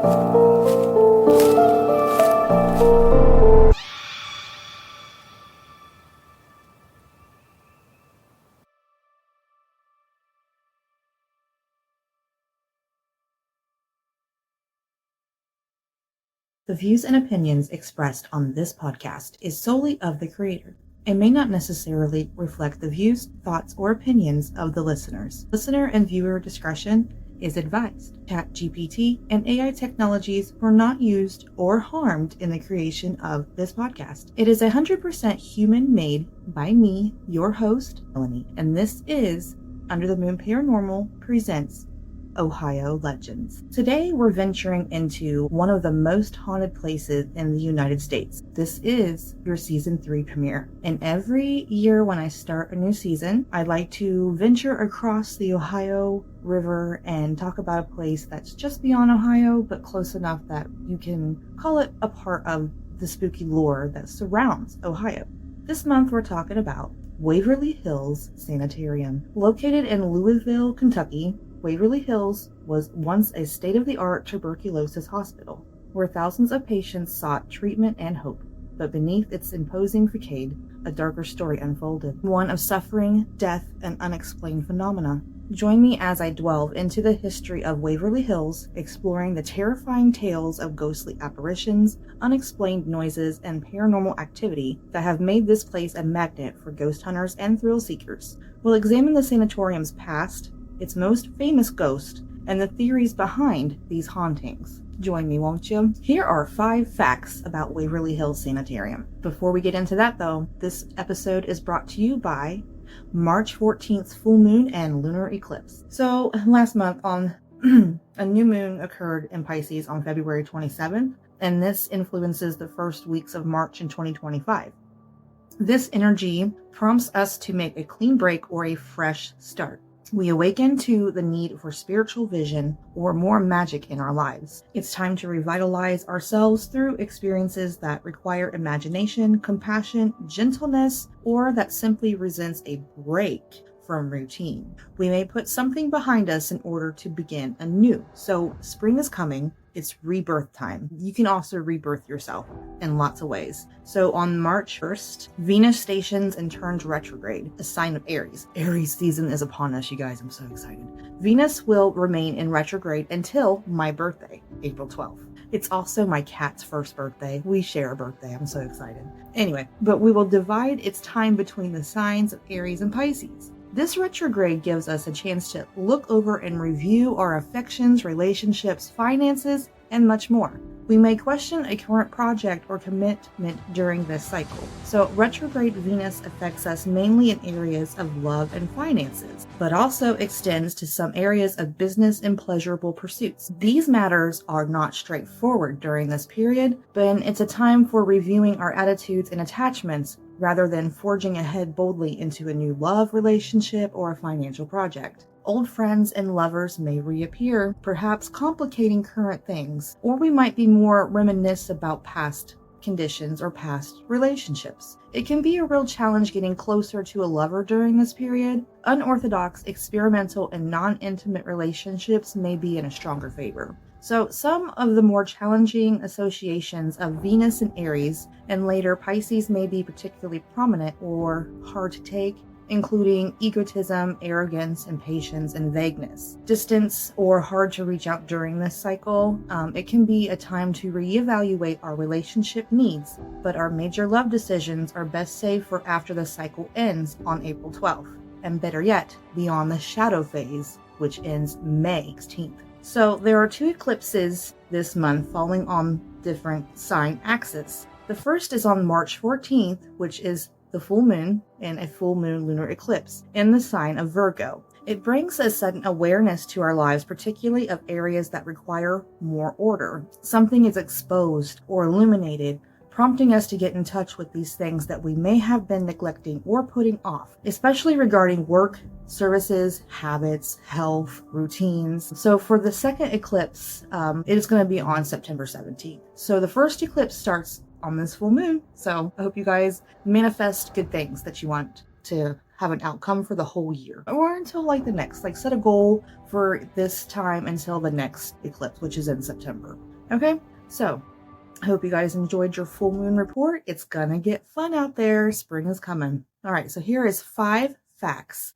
The views and opinions expressed on this podcast is solely of the creator and may not necessarily reflect the views, thoughts, or opinions of the listeners. Listener and viewer discretion is advised. ChatGPT and AI technologies were not used or harmed in the creation of this podcast. It is 100% human-made by me, your host, Melanie, and this is Under the Moon Paranormal presents Ohio Legends. Today we're venturing into one of the most haunted places in the United States. This is your season 3 premiere. And every year when I start a new season, I like to venture across the Ohio River and talk about a place that's just beyond Ohio, but close enough that you can call it a part of the spooky lore that surrounds Ohio. This month we're talking about Waverly Hills Sanitarium. Located in Louisville, Kentucky, Waverly Hills was once a state-of-the-art tuberculosis hospital, where thousands of patients sought treatment and hope. But beneath its imposing facade, a darker story unfolded, one of suffering, death, and unexplained phenomena. Join me as I delve into the history of Waverly Hills, exploring the terrifying tales of ghostly apparitions, unexplained noises, and paranormal activity that have made this place a magnet for ghost hunters and thrill seekers. We'll examine the sanatorium's past, its most famous ghost, and the theories behind these hauntings. Join me, won't you? Here are 5 facts about Waverly Hills Sanitarium. Before we get into that though, this episode is brought to you by March 14th full moon and lunar eclipse. So last month on a new moon occurred in Pisces on February 27th, and this influences the first weeks of March in 2025. This energy prompts us to make a clean break or a fresh start. We awaken to the need for spiritual vision or more magic in our lives. It's time to revitalize ourselves through experiences that require imagination, compassion, gentleness, or that simply resents a break from routine. We may put something behind us in order to begin anew. So spring is coming. It's rebirth time. You can also rebirth yourself in lots of ways. So on March 1st, Venus stations and turns retrograde, a sign of Aries. Aries season is upon us, you guys. I'm so excited. Venus will remain in retrograde until my birthday, April 12th. It's also my cat's first birthday. We share a birthday. I'm so excited. Anyway, but we will divide its time between the signs of Aries and Pisces. This retrograde gives us a chance to look over and review our affections, relationships, finances, and much more. We may question a current project or commitment during this cycle. So retrograde Venus affects us mainly in areas of love and finances, but also extends to some areas of business and pleasurable pursuits. These matters are not straightforward during this period, but it's a time for reviewing our attitudes and attachments rather than forging ahead boldly into a new love relationship or a financial project. Old friends and lovers may reappear, perhaps complicating current things, or we might be more reminisce about past conditions or past relationships. It can be a real challenge getting closer to a lover during this period. Unorthodox, experimental, and non-intimate relationships may be in a stronger favor. So some of the more challenging associations of Venus and Aries, and later Pisces, may be particularly prominent or hard to take, including egotism, arrogance, impatience, and vagueness. Distance or hard to reach out during this cycle. It can be a time to reevaluate our relationship needs, but our major love decisions are best saved for after the cycle ends on April 12th, and better yet, beyond the shadow phase, which ends May 16th. So there are 2 eclipses this month falling on different sign axes. The first is on March 14th, which is the full moon and a full moon lunar eclipse in the sign of Virgo. It brings a sudden awareness to our lives, particularly of areas that require more order. Something is exposed or illuminated, prompting us to get in touch with these things that we may have been neglecting or putting off, especially regarding work, services, habits, health, routines. So for the second eclipse, it is going to be on September 17th. So the first eclipse starts on this full moon. So I hope you guys manifest good things that you want to have an outcome for the whole year or until the next, set a goal for this time until the next eclipse, which is in September. Okay, so I hope you guys enjoyed your full moon report. It's gonna get fun out there. Spring is coming. All right, so here is five facts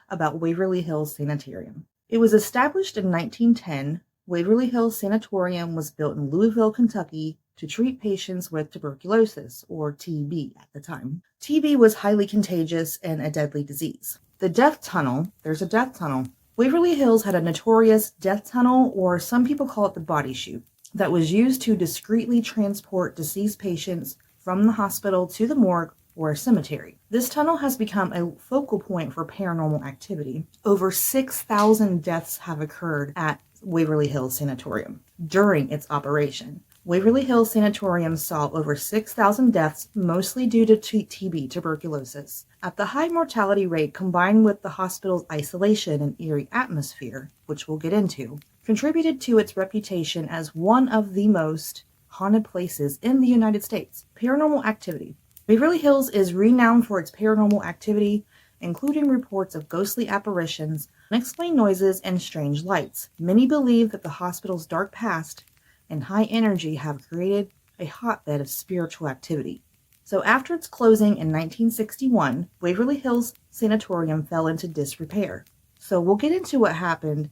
about Waverly Hills Sanitarium. It was established in 1910. Waverly Hills Sanatorium was built in Louisville, Kentucky to treat patients with tuberculosis, or TB at the time. TB was highly contagious and a deadly disease. The death tunnel, there's a death tunnel. Waverly Hills had a notorious death tunnel, or some people call it the body chute, that was used to discreetly transport deceased patients from the hospital to the morgue or a cemetery. This tunnel has become a focal point for paranormal activity. Over 6,000 deaths have occurred at Waverly Hills Sanatorium during its operation. Waverly Hills Sanatorium saw over 6,000 deaths, mostly due to TB, tuberculosis. At the high mortality rate, combined with the hospital's isolation and eerie atmosphere, which we'll get into, contributed to its reputation as one of the most haunted places in the United States. Paranormal activity. Waverly Hills is renowned for its paranormal activity, including reports of ghostly apparitions, unexplained noises, and strange lights. Many believe that the hospital's dark past and high energy have created a hotbed of spiritual activity. So after its closing in 1961, Waverly Hills Sanatorium fell into disrepair. So we'll get into what happened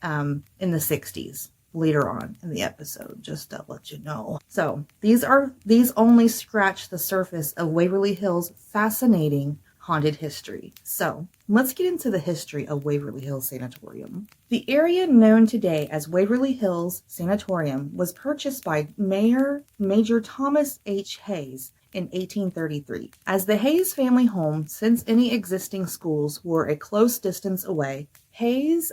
in the 60s later on in the episode, just to let you know. So these only scratch the surface of Waverly Hills' fascinating haunted history. So let's get into the history of Waverly Hills Sanatorium. The area known today as Waverly Hills Sanatorium was purchased by Major Thomas H. Hayes in 1833. As the Hayes family home, since any existing schools were a close distance away, Hayes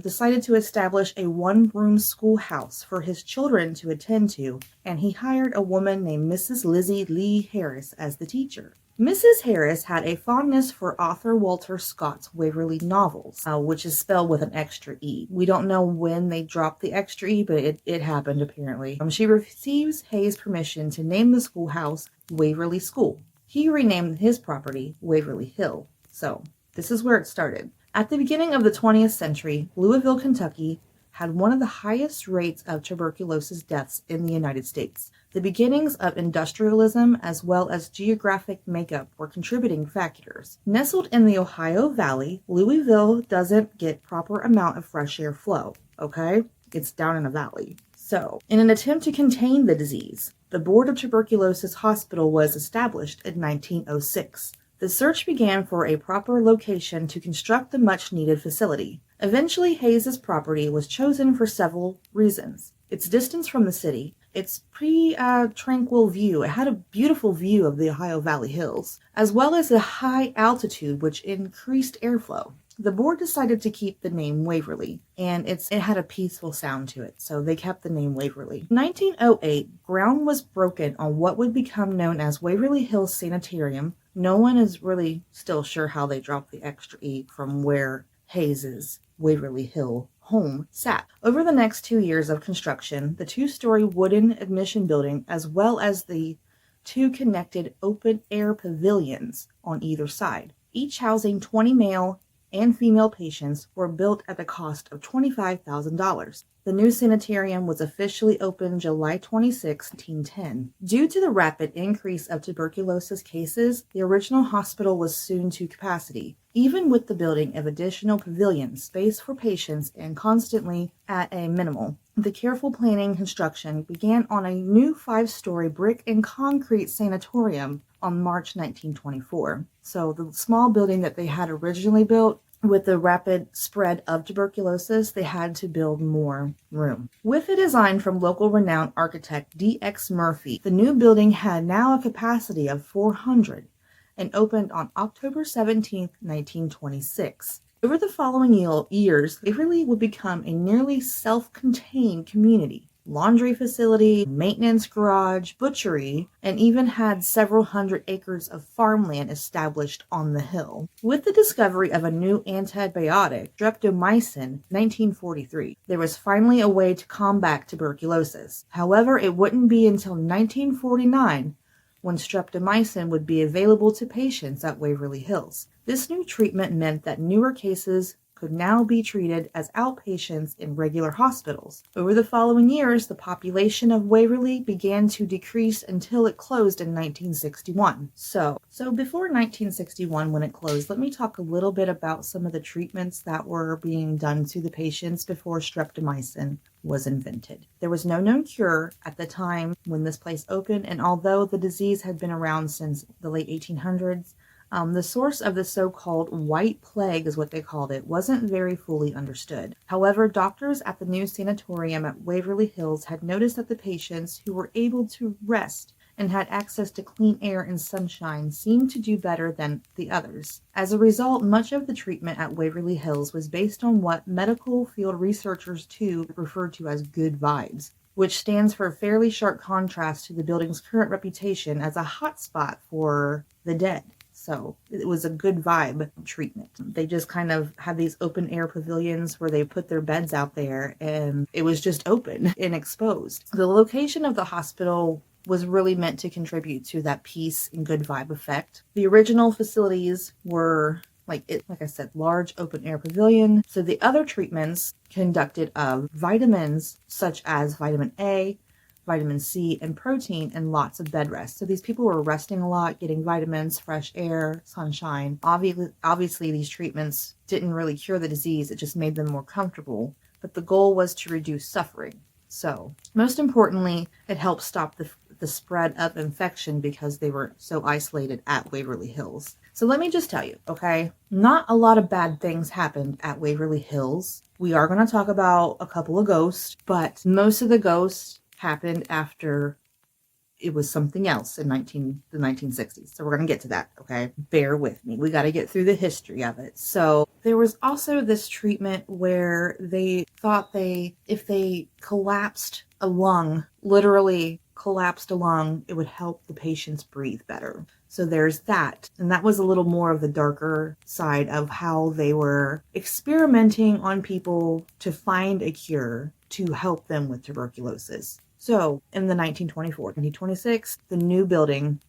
decided to establish a one-room schoolhouse for his children to attend to, and he hired a woman named Mrs. Lizzie Lee Harris as the teacher. Mrs. Harris had a fondness for author Walter Scott's Waverly novels, which is spelled with an extra E. We don't know when they dropped the extra E, but it happened apparently. She receives Hayes' permission to name the schoolhouse Waverly School. He renamed his property Waverly Hill. So this is where it started. At the beginning of the 20th century, Louisville, Kentucky had one of the highest rates of tuberculosis deaths in the United States. The beginnings of industrialism as well as geographic makeup were contributing factors. Nestled in the Ohio Valley, Louisville doesn't get proper amount of fresh air flow, okay? It's down in a valley. So, in an attempt to contain the disease, the Board of Tuberculosis Hospital was established in 1906. The search began for a proper location to construct the much-needed facility. Eventually, Hayes' property was chosen for several reasons. Its distance from the city, its pretty tranquil view. It had a beautiful view of the Ohio Valley Hills, as well as a high altitude which increased airflow. The board decided to keep the name Waverly, and it had a peaceful sound to it, so they kept the name Waverly. In 1908, ground was broken on what would become known as Waverly Hills Sanitarium. No one is really still sure how they dropped the extra E from where Hayes' Waverly Hill home sat. Over the next 2 years of construction, the 2-story wooden admission building, as well as the 2 connected open-air pavilions on either side, each housing 20 male and female patients, were built at the cost of $25,000. The new sanitarium was officially opened July 26, 1910. Due to the rapid increase of tuberculosis cases, the original hospital was soon to capacity, even with the building of additional pavilions, space for patients, and constantly at a minimal. The careful planning and construction began on a new 5-story brick and concrete sanatorium on March 1924. So the small building that they had originally built, with the rapid spread of tuberculosis, they had to build more room. With a design from local renowned architect D.X. Murphy, the new building had now a capacity of 400 and opened on October 17, 1926. Over the following years, Waverly would become a nearly self-contained community. Laundry facility, maintenance garage, butchery, and even had several hundred acres of farmland established on the hill. With the discovery of a new antibiotic, streptomycin, 1943, there was finally a way to combat tuberculosis. However, it wouldn't be until 1949 when streptomycin would be available to patients at Waverly Hills. This new treatment meant that newer cases could now be treated as outpatients in regular hospitals. Over the following years, the population of Waverly began to decrease until it closed in 1961. So before 1961, when it closed, let me talk a little bit about some of the treatments that were being done to the patients before streptomycin was invented. There was no known cure at the time when this place opened, and although the disease had been around since the late 1800s, the source of the so-called white plague, is what they called it, wasn't very fully understood. However, doctors at the new sanatorium at Waverly Hills had noticed that the patients who were able to rest and had access to clean air and sunshine seemed to do better than the others. As a result, much of the treatment at Waverly Hills was based on what medical field researchers too referred to as good vibes, which stands for a fairly sharp contrast to the building's current reputation as a hotspot for the dead. So it was a good vibe treatment. They just kind of had these open air pavilions where they put their beds out there, and it was just open and exposed. The location of the hospital was really meant to contribute to that peace and good vibe effect. The original facilities were like I said, large open air pavilion. So the other treatments conducted of vitamins such as vitamin A, vitamin C, and protein, and lots of bed rest. So these people were resting a lot, getting vitamins, fresh air, sunshine. Obviously, these treatments didn't really cure the disease. It just made them more comfortable. But the goal was to reduce suffering. So most importantly, it helped stop the spread of infection because they were so isolated at Waverly Hills. So let me just tell you, okay, not a lot of bad things happened at Waverly Hills. We are going to talk about a couple of ghosts, but most of the ghosts happened after it was something else in the 1960s. So we're going to get to that, okay? Bear with me. We got to get through the history of it. So there was also this treatment where they thought if they collapsed a lung, literally collapsed a lung, it would help the patients breathe better. So there's that. And that was a little more of the darker side of how they were experimenting on people to find a cure to help them with tuberculosis. So in the 1926, the new building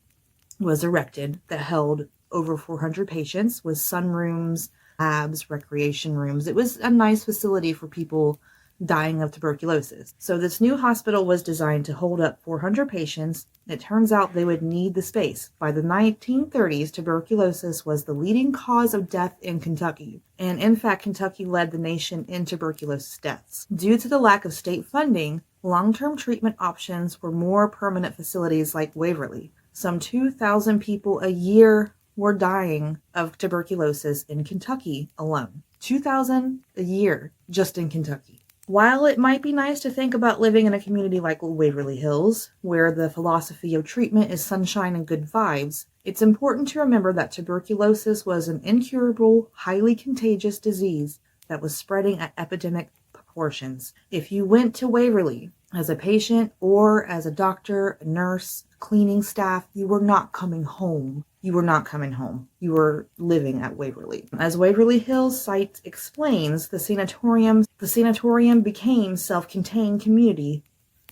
was erected that held over 400 patients with sunrooms, labs, recreation rooms. It was a nice facility for people dying of tuberculosis. So this new hospital was designed to hold up 400 patients. It turns out they would need the space. By the 1930s, tuberculosis was the leading cause of death in Kentucky. And in fact, Kentucky led the nation in tuberculosis deaths. Due to the lack of state funding, long-term treatment options were more permanent facilities like Waverly. Some 2,000 people a year were dying of tuberculosis in Kentucky alone. 2,000 a year just in Kentucky. While it might be nice to think about living in a community like Waverly Hills, where the philosophy of treatment is sunshine and good vibes, it's important to remember that tuberculosis was an incurable, highly contagious disease that was spreading at epidemic proportions. If you went to Waverly as a patient or as a doctor, a nurse, cleaning staff, you were not coming home. You were not coming home. You were living at Waverly. As Waverly Hills site explains, the sanatorium became self-contained community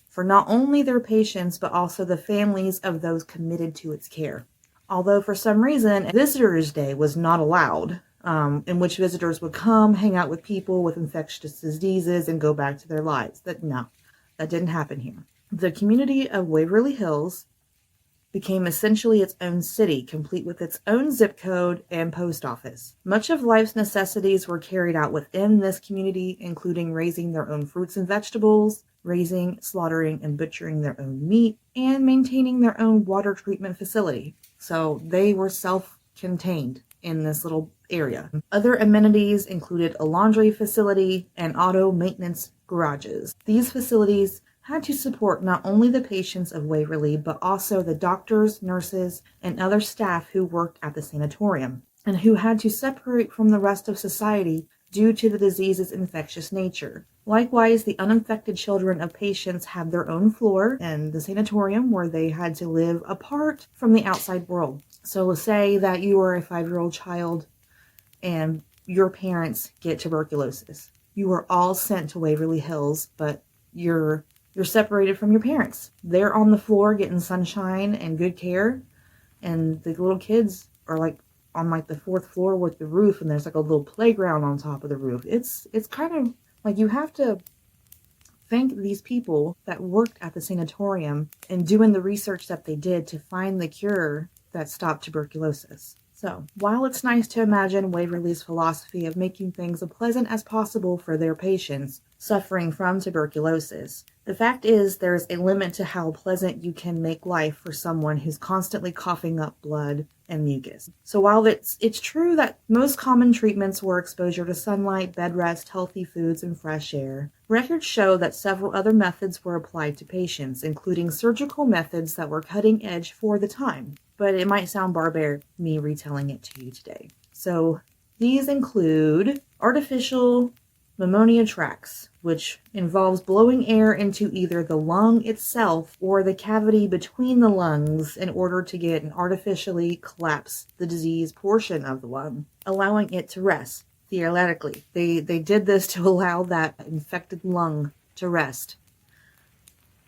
for not only their patients, but also the families of those committed to its care. Although for some reason, Visitors' Day was not allowed, in which visitors would come, hang out with people with infectious diseases, and go back to their lives. That didn't happen here. The community of Waverly Hills became essentially its own city, complete with its own zip code and post office. Much of life's necessities were carried out within this community, including raising their own fruits and vegetables, raising, slaughtering, and butchering their own meat, and maintaining their own water treatment facility. So they were self-contained in this little area. Other amenities included a laundry facility and auto maintenance garages. These facilities had to support not only the patients of Waverly, but also the doctors, nurses, and other staff who worked at the sanatorium, and who had to separate from the rest of society due to the disease's infectious nature. Likewise, the uninfected children of patients had their own floor in the sanatorium where they had to live apart from the outside world. So let's say that you are a 5-year-old child and your parents get tuberculosis. You are all sent to Waverly Hills, but you're separated from your parents. They're on the floor getting sunshine and good care, and the little kids are like on like the 4th floor with the roof, and there's like a little playground on top of the roof. It's kind of like you have to thank these people that worked at the sanatorium and doing the research that they did to find the cure that stopped tuberculosis. So, while it's nice to imagine Waverly's philosophy of making things as pleasant as possible for their patients suffering from tuberculosis, the fact is there's a limit to how pleasant you can make life for someone who's constantly coughing up blood and mucus. So while it's true that most common treatments were exposure to sunlight, bed rest, healthy foods, and fresh air, records show that several other methods were applied to patients, including surgical methods that were cutting edge for the time. But it might sound barbaric, me retelling it to you today. So these include artificial pneumonia trachs, which involves blowing air into either the lung itself or the cavity between the lungs in order to get and artificially collapse the diseased portion of the lung, allowing it to rest. Theoretically, they did this to allow that infected lung to rest.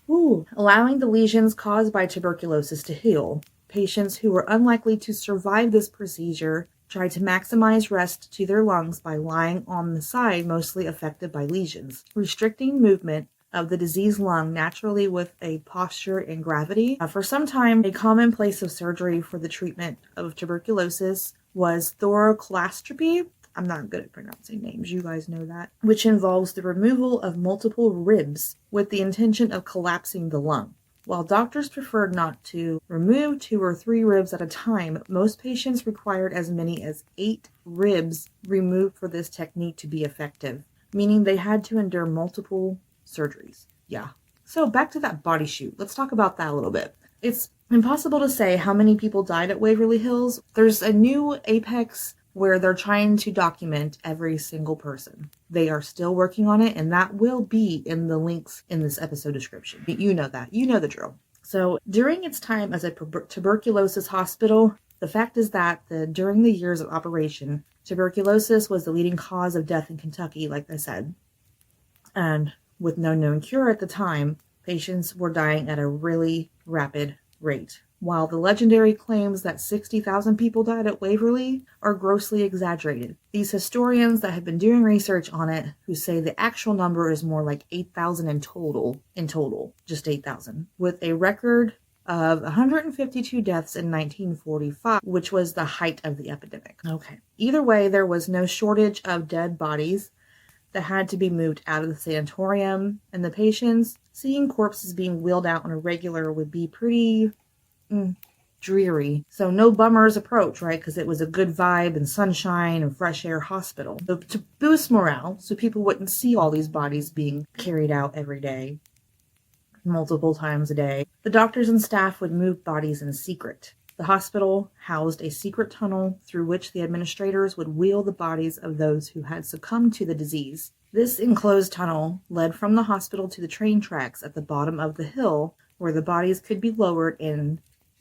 Allowing the lesions caused by tuberculosis to heal. Patients who were unlikely to survive this procedure tried to maximize rest to their lungs by lying on the side mostly affected by lesions, restricting movement of the diseased lung naturally with a posture and gravity. For some time, a common place of surgery for the treatment of tuberculosis was thoracolastropy. I'm not good at pronouncing names, you guys know that, which involves the removal of multiple ribs with the intention of collapsing the lung. While doctors preferred not to remove 2 or 3 ribs at a time, most patients required as many as 8 ribs removed for this technique to be effective, meaning they had to endure multiple surgeries. Yeah. So back to that body shoot. Let's talk about that a little bit. It's impossible to say how many people died at Waverly Hills. There's a new Apex where they're trying to document every single person. They are still working on it, and that will be in the links in this episode description. You know that. You know the drill. So during its time as a tuberculosis hospital, the fact is that during the years of operation, tuberculosis was the leading cause of death in Kentucky, like I said. And with no known cure at the time, patients were dying at a really rapid rate. While the legendary claims that 60,000 people died at Waverly are grossly exaggerated, these historians that have been doing research on it who say the actual number is more like 8,000 in total, just 8,000, with a record of 152 deaths in 1945, which was the height of the epidemic. Okay. Either way, there was no shortage of dead bodies that had to be moved out of the sanatorium, and the patients seeing corpses being wheeled out on a regular would be pretty dreary. So no bummers approach, right? Because it was a good vibe and sunshine and fresh air hospital. So to boost morale, so people wouldn't see all these bodies being carried out every day, multiple times a day, the doctors and staff would move bodies in secret. The hospital housed a secret tunnel through which the administrators would wheel the bodies of those who had succumbed to the disease. This enclosed tunnel led from the hospital to the train tracks at the bottom of the hill, where the bodies could be lowered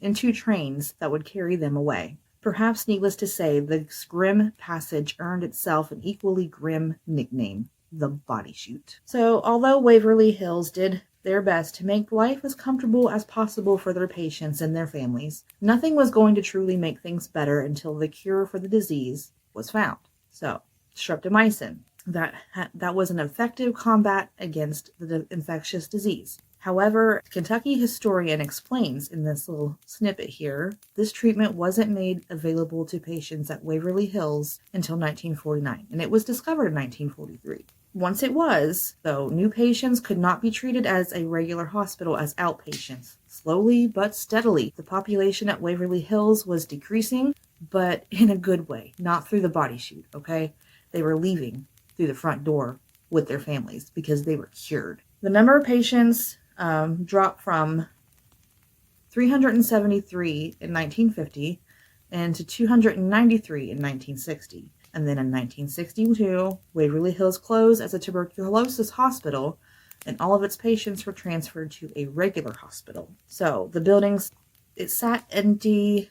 into trains that would carry them away. Perhaps needless to say, this grim passage earned itself an equally grim nickname, the body chute. So, although Waverly Hills did their best to make life as comfortable as possible for their patients and their families, nothing was going to truly make things better until the cure for the disease was found. So, streptomycin, that was an effective combat against the infectious disease. However, Kentucky historian explains in this little snippet here, this treatment wasn't made available to patients at Waverly Hills until 1949, and it was discovered in 1943. Once it was, though, new patients could not be treated as a regular hospital as outpatients. Slowly but steadily, the population at Waverly Hills was decreasing, but in a good way, not through the body chute, okay? They were leaving through the front door with their families because they were cured. The number of patients dropped from 373 in 1950 and to 293 in 1960. And then in 1962, Waverly Hills closed as a tuberculosis hospital, and all of its patients were transferred to a regular hospital. So the buildings, it sat empty,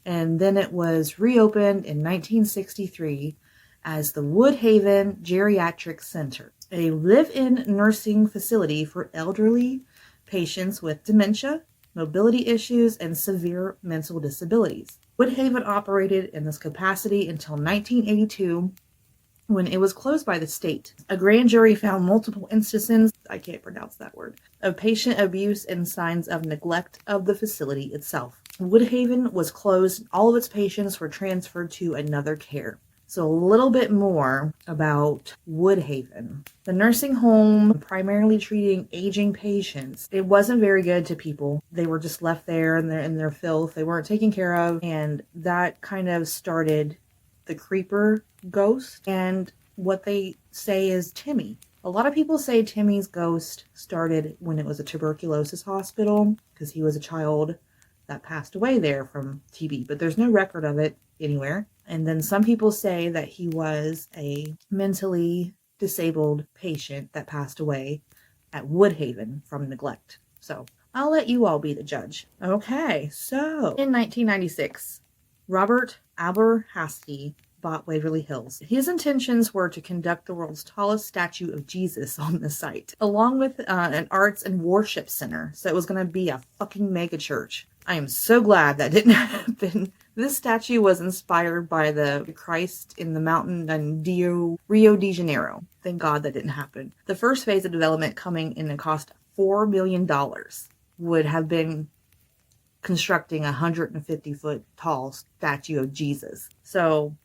and then it was reopened in 1963 as the Woodhaven Geriatric Center, a live-in nursing facility for elderly patients with dementia, mobility issues, and severe mental disabilities. Woodhaven operated in this capacity until 1982, when it was closed by the state. A grand jury found multiple instances, I can't pronounce that word, of patient abuse and signs of neglect of the facility itself. Woodhaven was closed and all of its patients were transferred to another care. So a little bit more about Woodhaven. The nursing home, primarily treating aging patients, it wasn't very good to people. They were just left there in their filth. They weren't taken care of, and that kind of started the creeper ghost, and what they say is Timmy. A lot of people say Timmy's ghost started when it was a tuberculosis hospital, because he was a child that passed away there from TB, but there's no record of it anywhere. And then some people say that he was a mentally disabled patient that passed away at Woodhaven from neglect. So I'll let you all be the judge. Okay, so in 1996, Robert Aberhasty bought Waverly Hills. His intentions were to conduct the world's tallest statue of Jesus on the site, along with an arts and worship center. So it was going to be a fucking mega church. I am so glad that didn't happen. This statue was inspired by the Christ in the mountain in Rio de Janeiro. Thank God that didn't happen. The first phase of development, coming in a cost of $4 million, would have been constructing a 150-foot tall statue of Jesus. So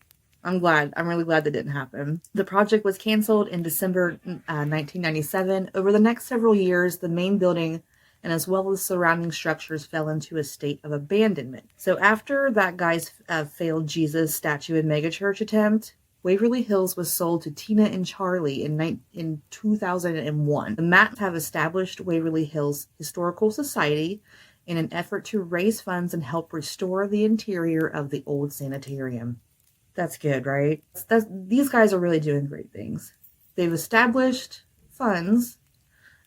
I'm really glad that didn't happen. The project was canceled in December 1997. Over the next several years, the main building and as well as surrounding structures fell into a state of abandonment. So after that guy's failed Jesus statue and megachurch attempt, Waverly Hills was sold to Tina and Charlie in 2001. The Matts have established Waverly Hills Historical Society in an effort to raise funds and help restore the interior of the old sanitarium. That's good, right? These guys are really doing great things. They've established funds,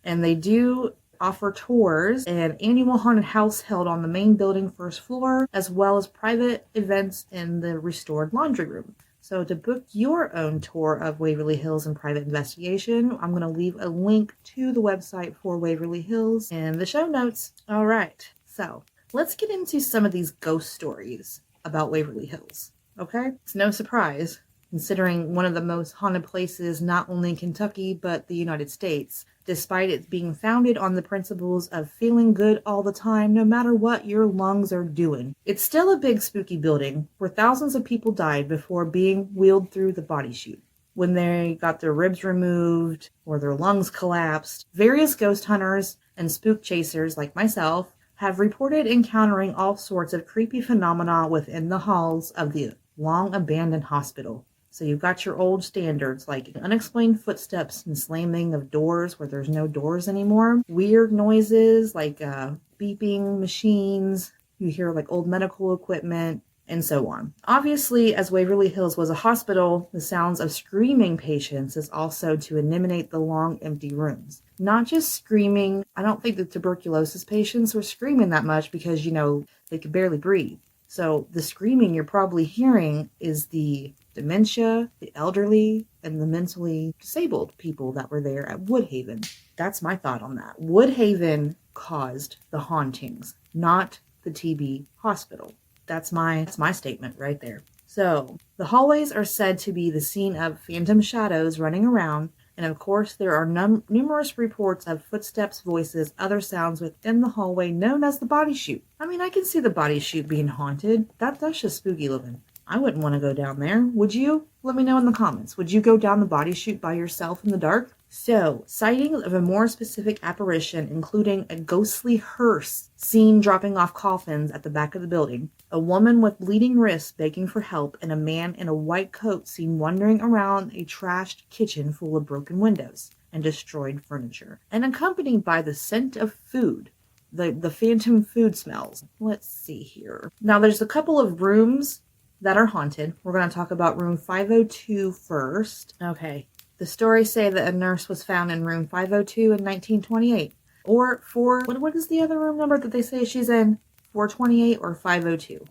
and they do offer tours and annual haunted house held on the main building first floor, as well as private events in the restored laundry room. So to book your own tour of Waverly Hills and private investigation, I'm going to leave a link to the website for Waverly Hills in the show notes. All right, so let's get into some of these ghost stories about Waverly Hills. Okay, it's no surprise, considering one of the most haunted places not only in Kentucky, but the United States, despite it being founded on the principles of feeling good all the time, no matter what your lungs are doing. It's still a big spooky building where thousands of people died before being wheeled through the body chute. When they got their ribs removed or their lungs collapsed, various ghost hunters and spook chasers like myself have reported encountering all sorts of creepy phenomena within the halls of the long-abandoned hospital. So you've got your old standards like unexplained footsteps and slamming of doors where there's no doors anymore. Weird noises like beeping machines. You hear like old medical equipment and so on. Obviously, as Waverly Hills was a hospital, the sounds of screaming patients is also to eliminate the long empty rooms. Not just screaming. I don't think the tuberculosis patients were screaming that much because, they could barely breathe. So the screaming you're probably hearing is the dementia, the elderly, and the mentally disabled people that were there at Woodhaven. That's my thought on that. Woodhaven caused the hauntings, not the TB hospital. That's my statement right there. So the hallways are said to be the scene of phantom shadows running around. And of course, there are numerous reports of footsteps, voices, other sounds within the hallway known as the body chute. I mean, I can see the body chute being haunted. That's just spooky looking. I wouldn't want to go down there. Would you? Let me know in the comments. Would you go down the body chute by yourself in the dark? So, sightings of a more specific apparition, including a ghostly hearse seen dropping off coffins at the back of the building, a woman with bleeding wrists begging for help, and a man in a white coat seen wandering around a trashed kitchen full of broken windows and destroyed furniture, and accompanied by the scent of food, the phantom food smells. Let's see here. Now, there's a couple of rooms that are haunted. We're going to talk about room 502 first. Okay. The stories say that a nurse was found in room 502 in 1928. Or what is the other room number that they say she's in? 428 or 502.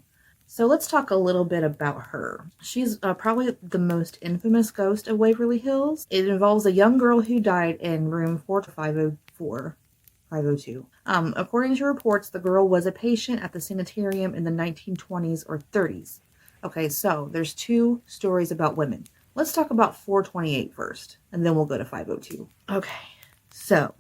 So let's talk a little bit about her. She's probably the most infamous ghost of Waverly Hills. It involves a young girl who died in room 4504. 502. According to reports, the girl was a patient at the sanitarium in the 1920s or 30s. Okay, so there's two stories about women. Let's talk about 428 first, and then we'll go to 502. Okay, so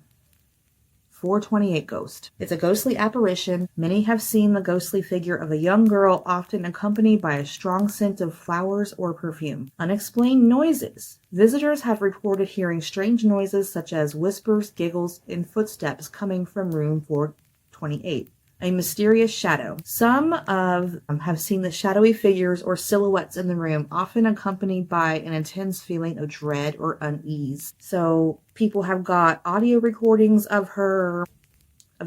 428 ghost. It's a ghostly apparition. Many have seen the ghostly figure of a young girl, often accompanied by a strong scent of flowers or perfume. Unexplained noises. Visitors have reported hearing strange noises such as whispers, giggles, and footsteps coming from room 428. A mysterious shadow. Some have seen the shadowy figures or silhouettes in the room, often accompanied by an intense feeling of dread or unease. So people have got audio recordings of the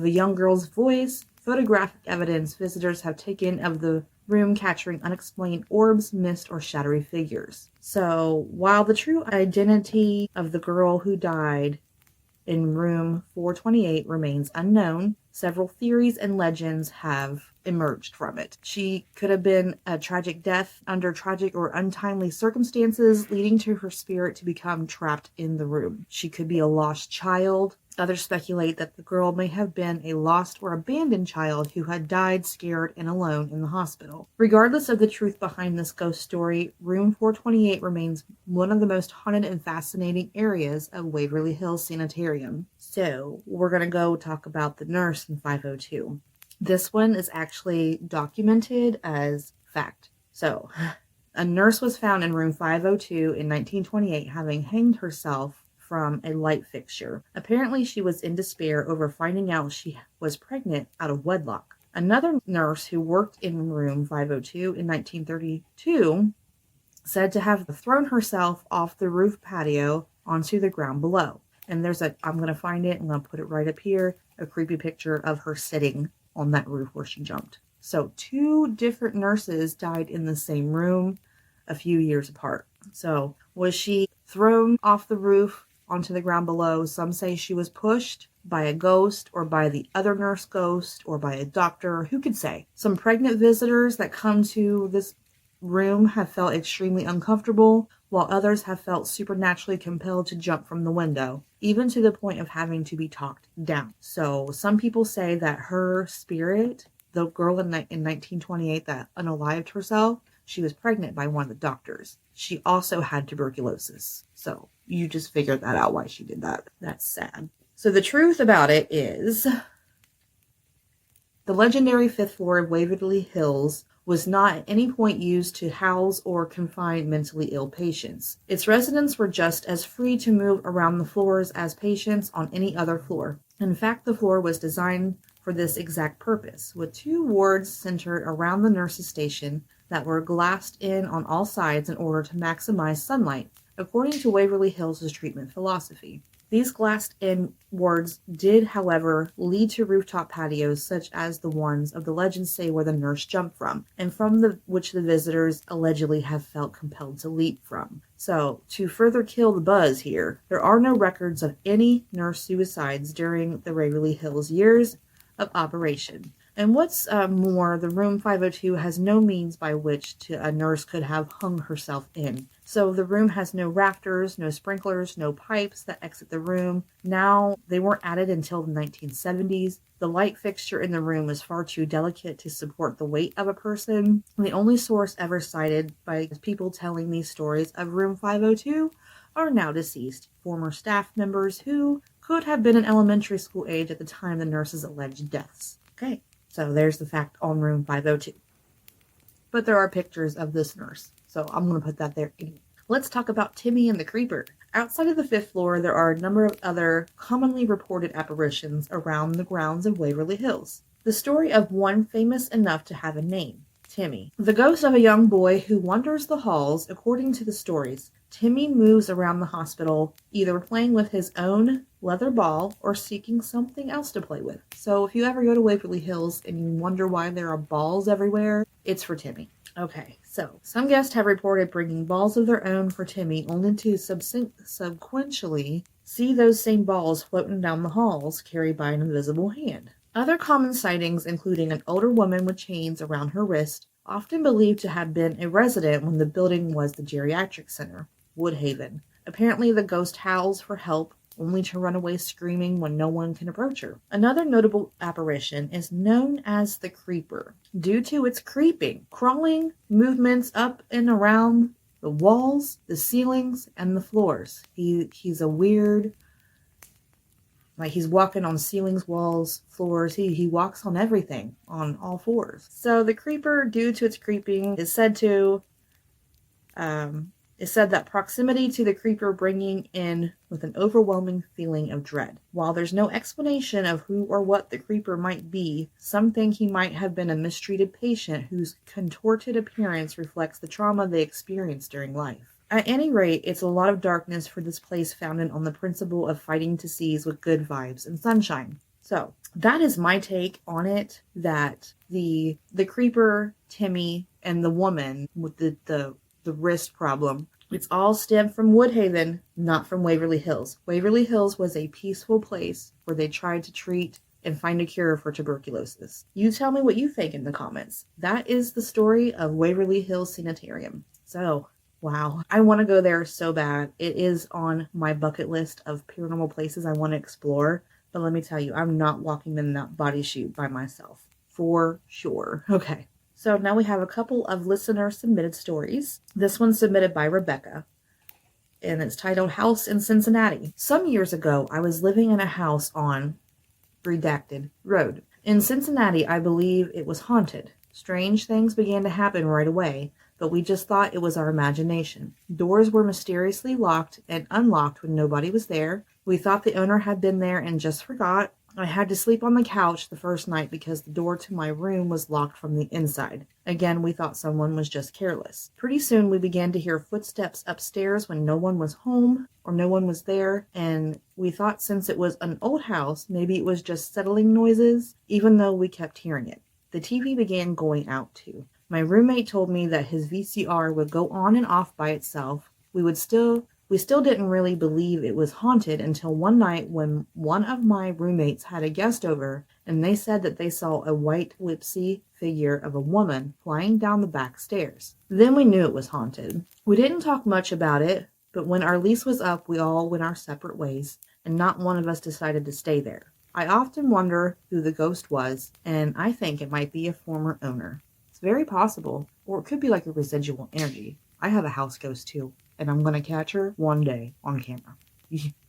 young girl's voice, photographic evidence visitors have taken of the room capturing unexplained orbs, mist, or shadowy figures. So while the true identity of the girl who died in room 428 remains unknown, several theories and legends have emerged from it. She could have been a tragic death under tragic or untimely circumstances, leading to her spirit to become trapped in the room. She could be a lost child. Others speculate that the girl may have been a lost or abandoned child who had died scared and alone in the hospital. Regardless of the truth behind this ghost story, room 428 remains one of the most haunted and fascinating areas of Waverly Hills Sanitarium. So we're going to go talk about the nurse in 502. This one is actually documented as fact. So, a nurse was found in room 502 in 1928 having hanged herself from a light fixture. Apparently, she was in despair over finding out she was pregnant out of wedlock. Another nurse who worked in room 502 in 1932 said to have thrown herself off the roof patio onto the ground below. And I'm going to find it, I'm going to put it right up here, a creepy picture of her sitting on that roof where she jumped. So 2 different nurses died in the same room a few years apart. So was she thrown off the roof onto the ground below? Some say she was pushed by a ghost or by the other nurse ghost or by a doctor. Who could say? Some pregnant visitors that come to this room have felt extremely uncomfortable, while others have felt supernaturally compelled to jump from the window, even to the point of having to be talked down. So some people say that her spirit, the girl in 1928 that unalived herself, she was pregnant by one of the doctors. She also had tuberculosis. So you just figured that out why she did that. That's sad. So the truth about it is, the legendary 5th floor of Waverly Hills was not at any point used to house or confine mentally ill patients. Its residents were just as free to move around the floors as patients on any other floor. In fact, the floor was designed for this exact purpose, with 2 wards centered around the nurses' station that were glassed in on all sides in order to maximize sunlight, according to Waverly Hills' treatment philosophy. These glassed-in wards did, however, lead to rooftop patios such as the ones of the legends say where the nurse jumped from, and from which the visitors allegedly have felt compelled to leap from. So, to further kill the buzz here, there are no records of any nurse suicides during the Waverly Hills years of operation. And what's more, the room 502 has no means by which a nurse could have hung herself in. So the room has no rafters, no sprinklers, no pipes that exit the room. Now, they weren't added until the 1970s. The light fixture in the room is far too delicate to support the weight of a person. And the only source ever cited by people telling these stories of room 502 are now deceased former staff members who could have been in elementary school age at the time the nurses' alleged deaths. Okay. So there's the fact on room 502. But there are pictures of this nurse, so I'm going to put that there anyway. Let's talk about Timmy and the Creeper. Outside of the 5th floor, there are a number of other commonly reported apparitions around the grounds of Waverly Hills. The story of one famous enough to have a name, Timmy. The ghost of a young boy who wanders the halls, according to the stories. Timmy moves around the hospital, either playing with his own leather ball or seeking something else to play with. So if you ever go to Waverly Hills and you wonder why there are balls everywhere, it's for Timmy. Okay, so some guests have reported bringing balls of their own for Timmy, only to subsequently see those same balls floating down the halls carried by an invisible hand. Other common sightings, including an older woman with chains around her wrist, often believed to have been a resident when the building was the geriatric center, Woodhaven. Apparently the ghost howls for help only to run away screaming when no one can approach her. Another notable apparition is known as the Creeper, due to its creeping, crawling movements up and around the walls, the ceilings, and the floors. He's a weird, like he's walking on ceilings, walls, floors. He walks on everything, on all fours. So the Creeper, due to its creeping, is said that proximity to the Creeper bringing in with an overwhelming feeling of dread. While there's no explanation of who or what the Creeper might be, some think he might have been a mistreated patient whose contorted appearance reflects the trauma they experienced during life. At any rate, it's a lot of darkness for this place founded on the principle of fighting to seize with good vibes and sunshine. So, that is my take on it, that the Creeper, Timmy, and the woman with the wrist problem, it's all stemmed from Woodhaven, not from Waverly Hills. Waverly Hills was a peaceful place where they tried to treat and find a cure for tuberculosis. You tell me what you think in the comments. That is the story of Waverly Hills Sanitarium. So, wow. I want to go there so bad. It is on my bucket list of paranormal places I want to explore. But let me tell you, I'm not walking in that body chute by myself. For sure. Okay. So now we have a couple of listener-submitted stories. This one's submitted by Rebecca, and it's titled House in Cincinnati. Some years ago, I was living in a house on Redacted Road. In Cincinnati, I believe it was haunted. Strange things began to happen right away, but we just thought it was our imagination. Doors were mysteriously locked and unlocked when nobody was there. We thought the owner had been there and just forgot. I had to sleep on the couch the first night because the door to my room was locked from the inside. Again, we thought someone was just careless. Pretty soon we began to hear footsteps upstairs when no one was home or no one was there, and we thought since it was an old house, maybe it was just settling noises, even though we kept hearing it. The TV began going out too. My roommate told me that his VCR would go on and off by itself. We still didn't really believe it was haunted until one night when one of my roommates had a guest over and they said that they saw a white whipsy figure of a woman flying down the back stairs. Then we knew it was haunted. We didn't talk much about it, but when our lease was up, we all went our separate ways and not one of us decided to stay there. I often wonder who the ghost was, and I think it might be a former owner. It's very possible, or it could be like a residual energy. I have a house ghost too, and I'm going to catch her one day on camera.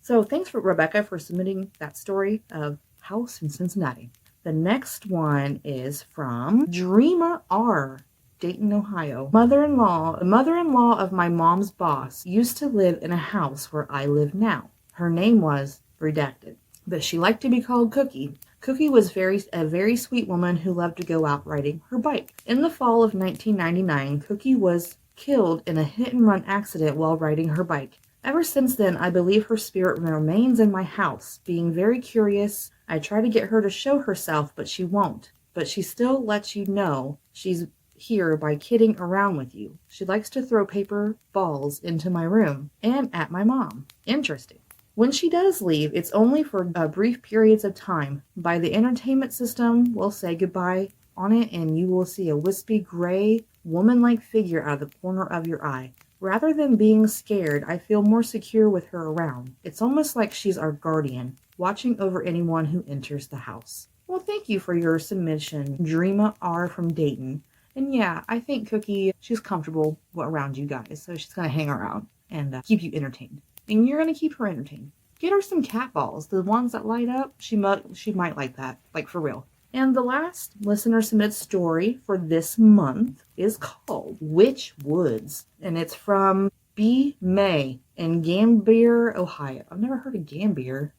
So thanks for Rebecca for submitting that story of House in Cincinnati. The next one is from Dreama R., Dayton, Ohio. The mother-in-law of my mom's boss used to live in a house where I live now. Her name was Redacted, but she liked to be called Cookie. Cookie was a very sweet woman who loved to go out riding her bike. In the fall of 1999, Cookie was killed in a hit-and-run accident while riding her bike. Ever since then, I believe her spirit remains in my house. Being very curious, I try to get her to show herself, but she won't. But she still lets you know she's here by kidding around with you. She likes to throw paper balls into my room and at my mom. Interesting. When she does leave, it's only for brief periods of time. By the entertainment system, we'll say goodbye on it and you will see a wispy gray woman-like figure out of the corner of your eye. Rather than being scared, I feel more secure with her around. It's almost like she's our guardian, watching over anyone who enters the house. Well, thank you for your submission, Dreama R. from Dayton. And yeah, I think Cookie, she's comfortable around you guys, so she's going to hang around and keep you entertained. And you're going to keep her entertained. Get her some cat balls. The ones that light up, she might like that, like for real. And the last listener submitted story for this month is called Witch Woods. And it's from B. May in Gambier, Ohio. I've never heard of Gambier.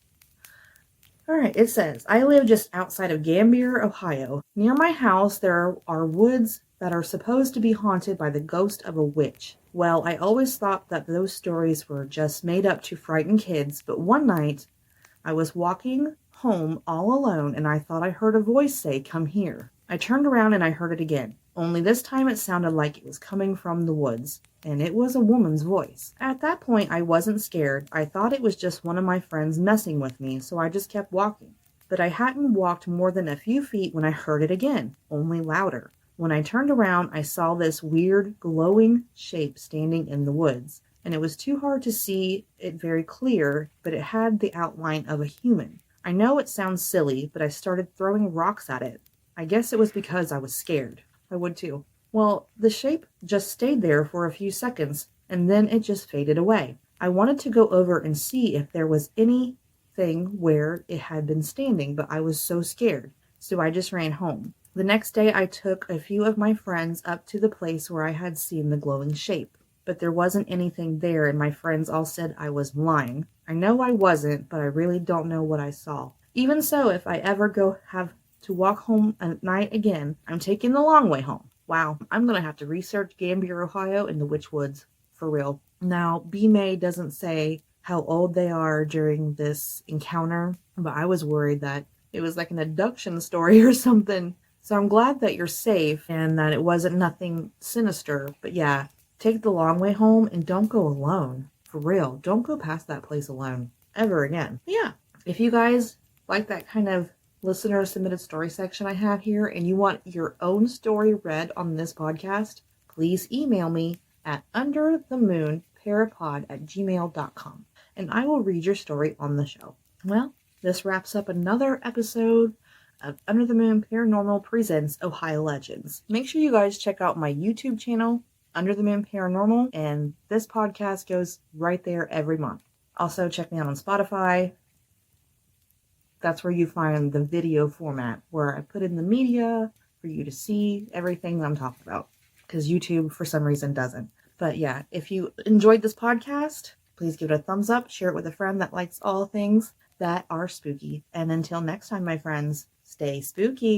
Alright, it says, I live just outside of Gambier, Ohio. Near my house, there are woods that are supposed to be haunted by the ghost of a witch. Well, I always thought that those stories were just made up to frighten kids, but one night I was walking home all alone and I thought I heard a voice say, "Come here." I turned around and I heard it again. Only this time it sounded like it was coming from the woods, and it was a woman's voice. At that point, I wasn't scared. I thought it was just one of my friends messing with me, so I just kept walking. But I hadn't walked more than a few feet when I heard it again, only louder. When I turned around, I saw this weird, glowing shape standing in the woods. and it was too hard to see it very clear, but it had the outline of a human. I know it sounds silly, but I started throwing rocks at it. I guess it was because I was scared. I would too. Well, the shape just stayed there for a few seconds, and then it just faded away. I wanted to go over and see if there was anything where it had been standing, but I was so scared, so I just ran home. The next day, I took a few of my friends up to the place where I had seen the glowing shape, but there wasn't anything there, and my friends all said I was lying. I know I wasn't, but I really don't know what I saw. Even so, if I ever have to walk home at night again, I'm taking the long way home. Wow, I'm going to have to research Gambier, Ohio and the Witch Woods, for real. Now, B. May doesn't say how old they are during this encounter, but I was worried that it was like an abduction story or something. So I'm glad that you're safe and that it wasn't nothing sinister. But yeah, take the long way home and don't go alone. For real, don't go past that place alone ever again. Yeah, if you guys like that kind of listener submitted story section I have here and you want your own story read on this podcast, please email me at underthemoonparapod@gmail.com and I will read your story on the show. Well, this wraps up another episode of Under the Moon Paranormal Presents Ohio Legends. Make sure you guys check out my YouTube channel, Under the Moon Paranormal, and this podcast goes right there every month. Also, check me out on Spotify. That's where you find the video format, where I put in the media for you to see everything that I'm talking about, because YouTube, for some reason, doesn't. But yeah, if you enjoyed this podcast, please give it a thumbs up, share it with a friend that likes all things that are spooky. And until next time, my friends, stay spooky.